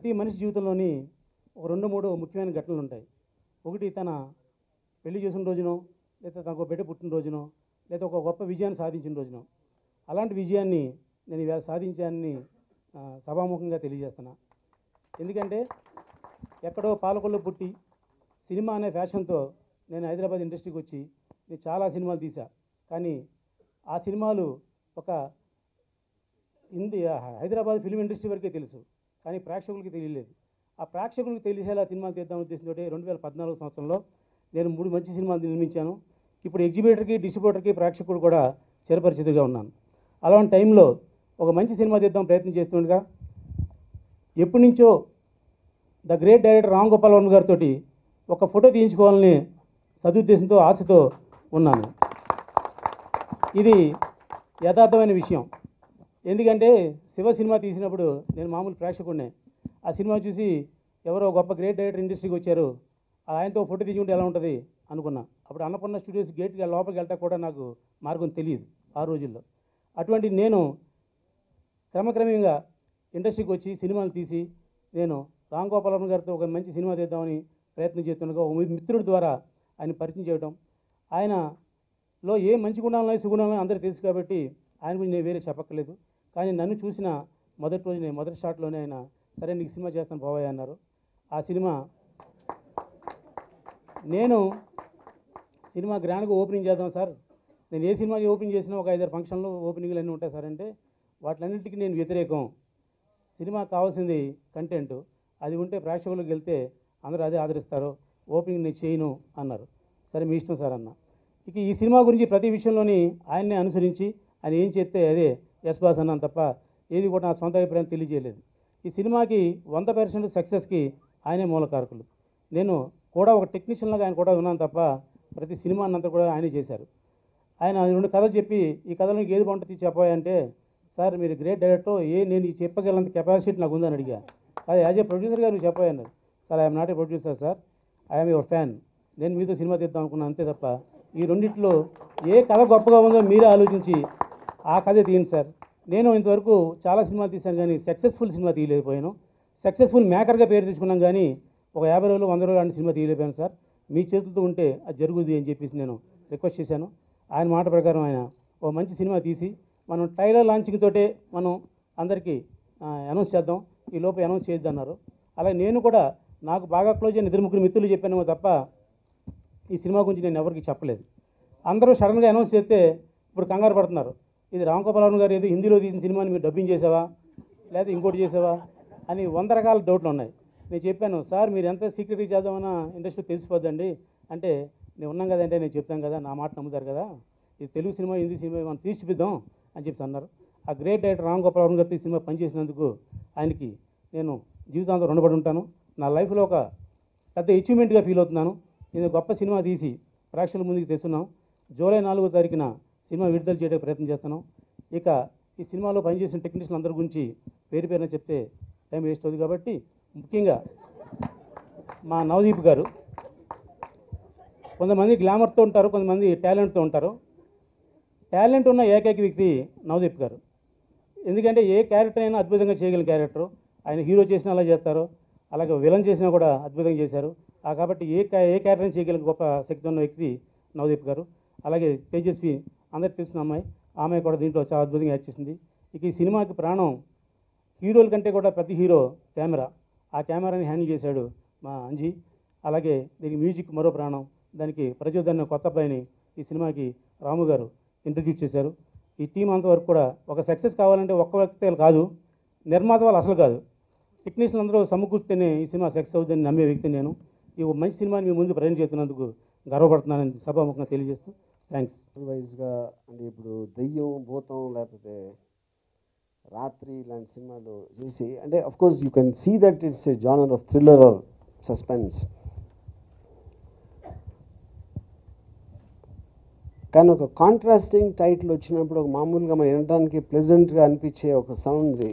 ప్రతి మనిషి జీవితంలోని ఒక 2-3 ముఖ్యమైన ఘటనలు ఉంటాయి. ఒకటి తన పెళ్లి చేసిన రోజునో, లేదా తనకు బిడ్డ పుట్టిన రోజునో, లేదా ఒక గొప్ప విజయాన్ని సాధించిన రోజునో. అలాంటి విజయాన్ని నేను ఇవాళ సాధించానని సభాముఖంగా తెలియజేస్తున్నా. ఎందుకంటే ఎక్కడో పాలకొల్లు పుట్టి సినిమా అనే ఫ్యాషన్తో నేను హైదరాబాద్ ఇండస్ట్రీకి వచ్చి నేను చాలా సినిమాలు తీశా. కానీ ఆ సినిమాలు ఒక హైదరాబాద్ ఫిల్మ్ ఇండస్ట్రీ వరకే తెలుసు, కానీ ప్రేక్షకులకి తెలియలేదు. ఆ ప్రేక్షకులకు తెలిసేలా సినిమాలు తీద్దాం ఉద్దేశంతో 2014 సంవత్సరంలో నేను 3 మంచి సినిమాలు నిర్మించాను. ఇప్పుడు ఎగ్జిబిటర్కి, డిస్ట్రిబ్యూటర్కి, ప్రేక్షకుడు కూడా చిరపరిచితుగా ఉన్నాను. అలాంటి టైంలో ఒక మంచి సినిమా తీద్దాం ప్రయత్నం చేస్తుండగా ఎప్పటి నుంచో the great director Ram Gopal Varma గారితో ఒక ఫోటో తీయించుకోవాలని సదుద్దేశంతో, ఆశతో ఉన్నాను. ఇది యథార్థమైన విషయం. ఎందుకంటే శివ సినిమా తీసినప్పుడు నేను మామూలు ప్రేక్షకుడినే. ఆ సినిమా చూసి ఎవరో గొప్ప గ్రేట్ డైరెక్టర్ ఇండస్ట్రీకి వచ్చారు, ఆయనతో ఫోటో తీసుకుంటే ఎలా ఉంటుంది అనుకున్నా. అప్పుడు అన్నపూర్ణ స్టూడియోస్ గేట్కి లోపలికి వెళ్ళటం కూడా నాకు మార్గం తెలియదు ఆ రోజుల్లో. అటువంటి నేను క్రమక్రమంగా ఇండస్ట్రీకి వచ్చి సినిమాలు తీసి నేను రామ్ గోపాల్ వర్మ గారితో ఒక మంచి సినిమా తీద్దామని ప్రయత్నం చేస్తుండగా ఒక మిత్రుడి ద్వారా ఆయన పరిచయం చేయడం. ఆయనలో ఏ మంచి గుణాలు సుగుణాలు అందరికీ తెలుసు కాబట్టి ఆయన గురించి నేను వేరే చెప్పక్కర్లేదు. కానీ నన్ను చూసిన మొదటి రోజునే, మొదటి షాట్లోనే ఆయన సరే నీకు సినిమా చేస్తాను పోవాయి అన్నారు. ఆ సినిమా నేను గ్రాండ్గా ఓపెనింగ్ చేద్దాం సార్, నేను ఏ సినిమా ఓపెనింగ్ చేసినా ఒక 5-6 ఫంక్షన్లు ఓపెనింగ్లు అన్నీ ఉంటాయి సార్ అంటే వాటిలన్నింటికి నేను వ్యతిరేకం. సినిమా కావాల్సింది కంటెంట్, అది ఉంటే ప్రేక్షకులకు వెళ్తే అందరూ అదే ఆదరిస్తారు, ఓపెనింగ్ నేను చేయను అన్నారు. సరే మీ ఇష్టం సార్ అన్న. ఇక ఈ సినిమా గురించి ప్రతి విషయంలోని ఆయన్నే అనుసరించి ఆయన ఏం చెప్తే అదే ఎస్ బాస్ అన్నాను తప్ప ఏది కూడా నా సొంత అభిప్రాయం తెలియజేయలేదు. ఈ సినిమాకి 100% సక్సెస్కి ఆయనే మూలకారకులు. నేను కూడా ఒక టెక్నీషియన్లాగా ఆయన కూడా ఉన్నాను తప్ప ప్రతి సినిమా అంతా కూడా ఆయనే చేశారు. ఆయన 2 కథలు చెప్పి ఈ కథలో ఏది బాగుంటుంది చెప్పాయంటే సార్ మీరు గ్రేట్ డైరెక్టర్, నేను ఈ చెప్పగలంత కెపాసిటీ నాకు ఉందని అడిగా. అది యాజ్ ఏ ప్రొడ్యూసర్గా నువ్వు చెప్పాయన్నారు. Sir I'm not a producer sir, I'm your fan, నేను మీతో సినిమా తీద్దాం అనుకున్నాను అంతే తప్ప ఈ రెండిట్లో ఏ కథ గొప్పగా ఉందో మీరే ఆలోచించి ఆ కథే తీయండి సార్. నేను ఇంతవరకు చాలా సినిమాలు తీశాను కానీ సక్సెస్ఫుల్ సినిమా తీయలేకపోయాను. సక్సెస్ఫుల్ మేకర్గా పేరు తెచ్చుకున్నాం కానీ ఒక 50 రోజులు 100 రోజులు లాంటి సినిమా తీయలేకపోయాను సార్. మీ చేతులతో ఉంటే అది జరుగుద్ది అని చెప్పేసి నేను రిక్వెస్ట్ చేశాను. ఆయన మాట ప్రకారం ఆయన ఓ మంచి సినిమా తీసి మనం ట్రైలర్ లాంచింగ్ తోటే మనం అందరికీ అనౌన్స్ చేద్దాం, ఈ లోపు అనౌన్స్ చేయొద్దు అన్నారు. అలాగే నేను కూడా నాకు బాగా క్లోజ్ అయిన 2-3 మిత్రులు చెప్పానేమో తప్ప ఈ సినిమా గురించి నేను ఎవరికి చెప్పలేదు. అందరూ సడన్గా అనౌన్స్ చేస్తే ఇప్పుడు కంగారు పడుతున్నారు, ఇది రామ్ గోపాల్ వర్మ గారు ఏదో హిందీలో తీసిన సినిమాని మీరు డబ్బింగ్ చేసావా లేదా ఇంకోటి చేసావా అని 100 రకాల డౌట్లు ఉన్నాయి. నేను చెప్పాను సార్ మీరు ఎంత సీక్రెట్గా చేద్దామన్నా ఇండస్ట్రీ తెలిసిపోద్దండి అంటే నేను ఉన్నాం కదంటే నేను చెప్తాను కదా, నా మాట నమ్ముతారు కదా, ఇది తెలుగు సినిమా హిందీ సినిమా మనం తీసి చూపిద్దాం అని చెప్పి అన్నారు. ఆ గ్రేట్ డైరెక్టర్ రామ్ గోపాల్ వర్మ గారితో ఈ సినిమా పనిచేసినందుకు ఆయనకి నేను జీవితాంతం రుణపడి ఉంటాను. నా లైఫ్లో ఒక పెద్ద అచీవ్మెంట్గా ఫీల్ అవుతున్నాను. నేను గొప్ప సినిమా తీసి ప్రేక్షకుల ముందుకు తెస్తున్నాం. జూలై 4వ తారీఖున సినిమా విడుదల చేయడానికి ప్రయత్నం చేస్తున్నాం. ఇక ఈ సినిమాలో పనిచేసిన టెక్నీషియన్ అందరి గురించి పేరున చెప్తే టైం వేస్ట్ అవుతుంది కాబట్టి ముఖ్యంగా మా నవదీప్ గారు, కొంతమంది గ్లామర్తో ఉంటారు, కొంతమంది టాలెంట్తో ఉంటారు. టాలెంట్ ఉన్న ఏకైక వ్యక్తి నవదీప్ గారు. ఎందుకంటే ఏ క్యారెక్టర్ అయినా అద్భుతంగా చేయగలిగిన క్యారెక్టర్. ఆయన హీరో చేసినా అలా చేస్తారు, అలాగే విలన్ చేసినా కూడా అద్భుతంగా చేశారు. కాబట్టి ఏ క్యారెక్టర్ చేయగలిగిన గొప్ప శక్తి ఉన్న వ్యక్తి నవదీప్ గారు. అలాగే తేజస్వి అందరికి తెలిసిన అమ్మాయి, ఆమె కూడా దీంట్లో చాలా అద్భుతంగా యాక్ట్ చేసింది. ఇక ఈ సినిమాకి ప్రాణం హీరోల కంటే కూడా ప్రతి హీరో కెమెరా, ఆ కెమెరాని హ్యాండిల్ చేశాడు మా అంజీ. అలాగే దీనికి మ్యూజిక్ మరో ప్రాణం, దానికి ప్రచోదన కొత్త అబ్బాయిని ఈ సినిమాకి రాము గారు ఇంట్రడ్యూస్ చేశారు. ఈ టీం అంతవరకు కూడా ఒక సక్సెస్ కావాలంటే ఒక్క వ్యక్తి కాదు, నిర్మాత వాళ్ళు అసలు కాదు, టెక్నీషియన్ అందరూ సమకూర్తేనే ఈ సినిమా సక్సెస్ అవుతుందని నమ్మే వ్యక్తి నేను. ఈ మంచి సినిమాని మీ ముందు ప్రజెంట్ చేస్తున్నందుకు గర్వపడుతున్నానని సభాముఖంగా తెలియజేస్తూ థ్యాంక్స్. అదర్వైజ్గా అంటే ఇప్పుడు దెయ్యం, భూతం లేకపోతే రాత్రి ఇలాంటి సినిమాలు చేసి అంటే of course you can see that it's a genre of thriller or suspense. కానీ ఒక కాంట్రాస్టింగ్ టైటిల్ వచ్చినప్పుడు ఒక మామూలుగా మనం వినడానికి ప్లెజెంట్గా అనిపించే ఒక సౌండ్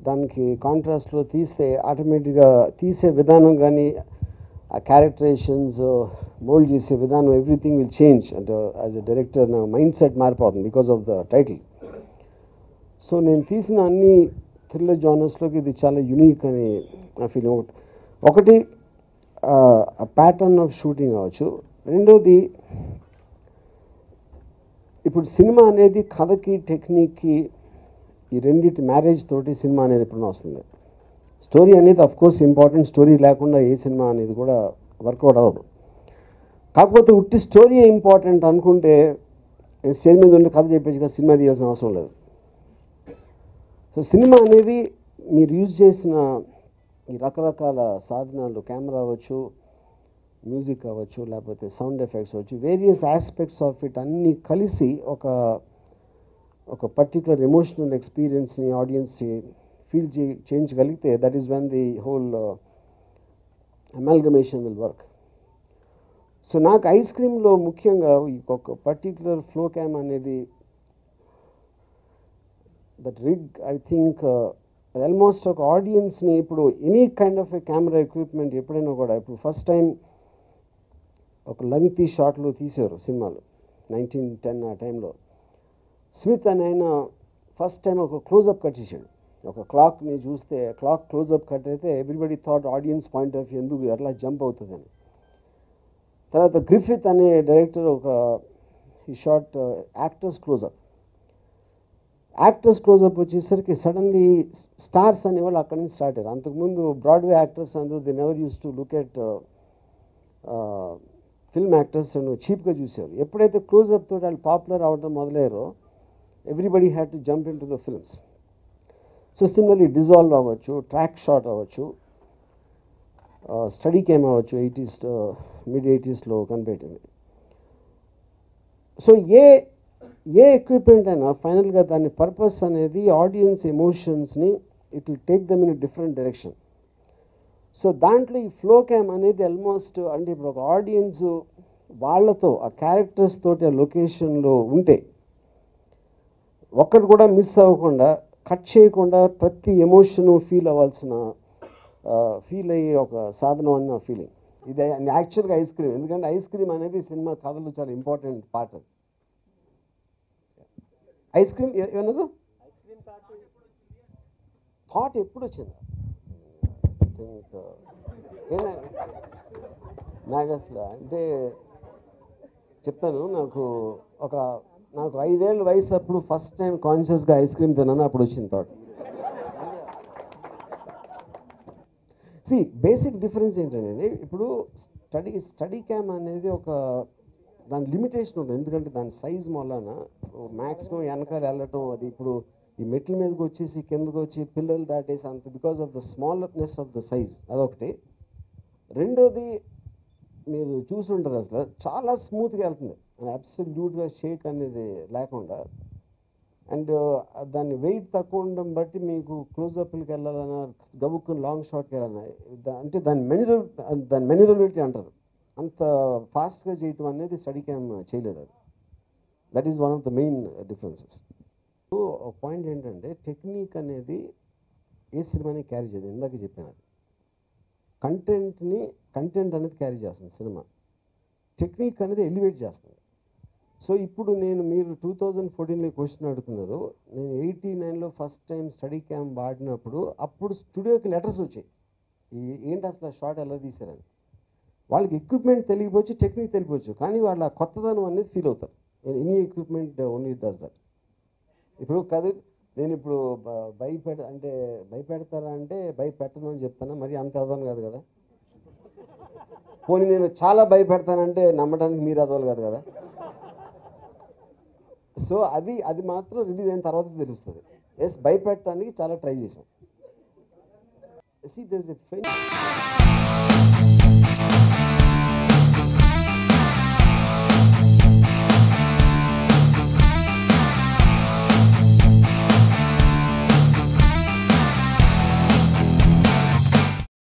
దానికి కాంట్రాస్ట్లో తీస్తే ఆటోమేటిక్గా తీసే విధానం కానీ ఆ క్యారెక్టరైజేషన్స్ మోల్డ్ చేసే విధానం ఎవ్రీథింగ్ విల్ చేంజ్. అంటే యాజ్ ఎ డైరెక్టర్ నా మైండ్ సెట్ మారిపోతుంది because of the title. So నేను తీసిన అన్ని థ్రిల్లర్ జానర్స్లోకి ఇది చాలా యూనిక్ అని నా ఫీలింగ్. ఒకటి ప్యాటర్న్ ఆఫ్ షూటింగ్ అవ్వచ్చు. రెండోది ఇప్పుడు సినిమా అనేది కథకి టెక్నిక్కి ఈ రెండింటి మ్యారేజ్ తోటి సినిమా అనేది ఎప్పుడైనా వస్తుంది. స్టోరీ అనేది అఫ్కోర్స్ ఇంపార్టెంట్, స్టోరీ లేకుండా ఏ సినిమా అనేది కూడా వర్కౌట్ అవ్వదు. కాకపోతే ఉట్టి స్టోరీ ఇంపార్టెంట్ అనుకుంటే స్టేజ్ మీద ఉండి కథ చెప్పేసి సినిమా తీయాల్సిన అవసరం లేదు. సో సినిమా అనేది మీరు యూజ్ చేసిన ఈ రకరకాల సాధనాలు, కెమెరా అవ్వచ్చు, మ్యూజిక్ అవ్వచ్చు, లేకపోతే సౌండ్ ఎఫెక్ట్స్ అవ్వచ్చు, వేరియస్ ఆస్పెక్ట్స్ ఆఫ్ ఇట్ అన్నీ కలిసి ఒక పర్టికులర్ ఎమోషనల్ ఎక్స్పీరియన్స్ని ఆడియన్స్ ఫీల్ చేయించగలిగితే that is when the whole amalgamation will work. So నాకు ఐస్ క్రీమ్లో ముఖ్యంగా ఒక పర్టికులర్ ఫ్లో క్యామ్ అనేది that rig I think almost ఒక ఆడియన్స్ని ఇప్పుడు any kind of a camera equipment ఎప్పుడైనా కూడా ఇప్పుడు ఫస్ట్ టైం ఒక లెంగ్తీ షాట్లు తీశారు సినిమాలు 1910 ఆ టైంలో. స్మిత్ అని ఆయన ఫస్ట్ టైం ఒక క్లోజప్ కట్ చేశాడు. ఒక క్లాక్ని చూస్తే క్లాక్ క్లోజప్ కట్ అయితే everybody thought audience point of view ఎందుకు ఎట్లా జంప్ అవుతుందని. తర్వాత గ్రిఫిత్ అనే డైరెక్టర్ ఈ షార్ట్ యాక్టర్స్ క్లోజప్ వచ్చేసరికి సడన్లీ స్టార్స్ అనేవాళ్ళు అక్కడి నుంచి స్టార్ట్ అయ్యారు. అంతకుముందు బ్రాడ్వే యాక్టర్స్ అందరూ they never use to look at film actors చీప్గా చూశారు. ఎప్పుడైతే క్లోజప్ తోటి వాళ్ళు పాపులర్ అవ్వడం మొదలయ్యారో everybody had to jump in to the films. So similarly dissolve అవ్వచ్చు, ట్రాక్ షాట్ అవ్వచ్చు, స్టడీ కేమ్ అవ్వచ్చు, మిడ్ 80s కనిపెట్టింది. సో ఏ ఎక్విప్మెంట్ అయినా ఫైనల్గా దాని పర్పస్ అనేది ఆడియన్స్ ఎమోషన్స్ని it will take them in different direction. So దాంట్లో ఈ ఫ్లో క్యామ్ అనేది ఆల్మోస్ట్ అంటే ఇప్పుడు ఒక ఆడియన్స్ వాళ్ళతో ఆ క్యారెక్టర్స్ తోటి ఆ లొకేషన్లో ఉంటే ఒక్కటి కూడా మిస్ అవ్వకుండా, కట్ చేయకుండా ప్రతి ఎమోషను ఫీల్ అయ్యే ఒక సాధనం అని నా ఫీలింగ్. ఇది యాక్చువల్గా ఐస్ క్రీమ్, ఎందుకంటే ఐస్ క్రీమ్ అనేది సినిమా కథలో చాలా ఇంపార్టెంట్ పార్ట్. అది ఐస్ క్రీమ్ ఏమన్నారు థాట్ ఎప్పుడు వచ్చింది నాకు అసలు అంటే చెప్తాను. నాకు 5 ఏళ్ళ వయసు అప్పుడు ఫస్ట్ టైం కాన్షియస్గా ఐస్ క్రీమ్ తిన్నాను, అప్పుడు వచ్చింది థాట్. బేసిక్ డిఫరెన్స్ ఏంటనేది ఇప్పుడు స్టడీ క్యామ్ అనేది దాని లిమిటేషన్ ఉంటుంది. ఎందుకంటే దాని సైజ్ వలన మ్యాక్సిమం వెనకాల వెళ్ళటం, అది ఇప్పుడు ఈ మెట్ల మీదకి వచ్చేసి కిందకు వచ్చి పిల్లలు దాటేసి అంత because of the smallerness of the size, అదొకటి. రెండోది మీరు చూసుంటారు అసలు చాలా స్మూత్గా వెళ్తుంది, అబ్సల్యూట్గా షేక్ అనేది లేకుండా. అండ్ దాని వెయిట్ తక్కువ ఉండడం బట్టి మీకు క్లోజప్లకి వెళ్ళాలన్నా గబుక్కుని లాంగ్ షాట్కి వెళ్ళాలన్నా అంటే దాని మెన్యురబిలిటీ అంటారు, అంత ఫాస్ట్గా చేయటం అనేది స్టడీ క్యామ్ చేయలేదు. అది that is one of the main differences. So ఒక పాయింట్ ఏంటంటే టెక్నిక్ అనేది ఏ సినిమాని క్యారీ చేయదు. ఇందాక చెప్పాను, అది కంటెంట్ అనేది క్యారీ చేస్తుంది సినిమా, టెక్నిక్ అనేది ఎలివేట్ చేస్తుంది. సో ఇప్పుడు మీరు 2014లో క్వశ్చన్ అడుగుతున్నారు. నేను 89లో ఫస్ట్ టైం స్టడీ క్యామ్ వాడినప్పుడు అప్పుడు స్టూడియోకి లెటర్స్ వచ్చాయి, ఏంటి అసలు షార్ట్ ఎలా తీశారని. వాళ్ళకి ఎక్విప్మెంట్ తెలియవచ్చు, టెక్నిక్ తెలియవచ్చు, కానీ వాళ్ళ కొత్తదనం అనేది ఫీల్ అవుతారు. Any equipment only does that. ఇప్పుడు కాదు నేను ఇప్పుడు భయపెడతారా అంటే భయపెట్టను అని చెప్తాను, మరి అంత అదవను కాదు కదా. పోనీ నేను చాలా భయపెడతానంటే నమ్మడానికి మీరు అదవాలి కాదు కదా. సో అది మాత్రం రిలీజ్ అయిన తర్వాత తెలుస్తుంది. భయపెట్టడానికి చాలా ట్రై చేశాం. See, there's a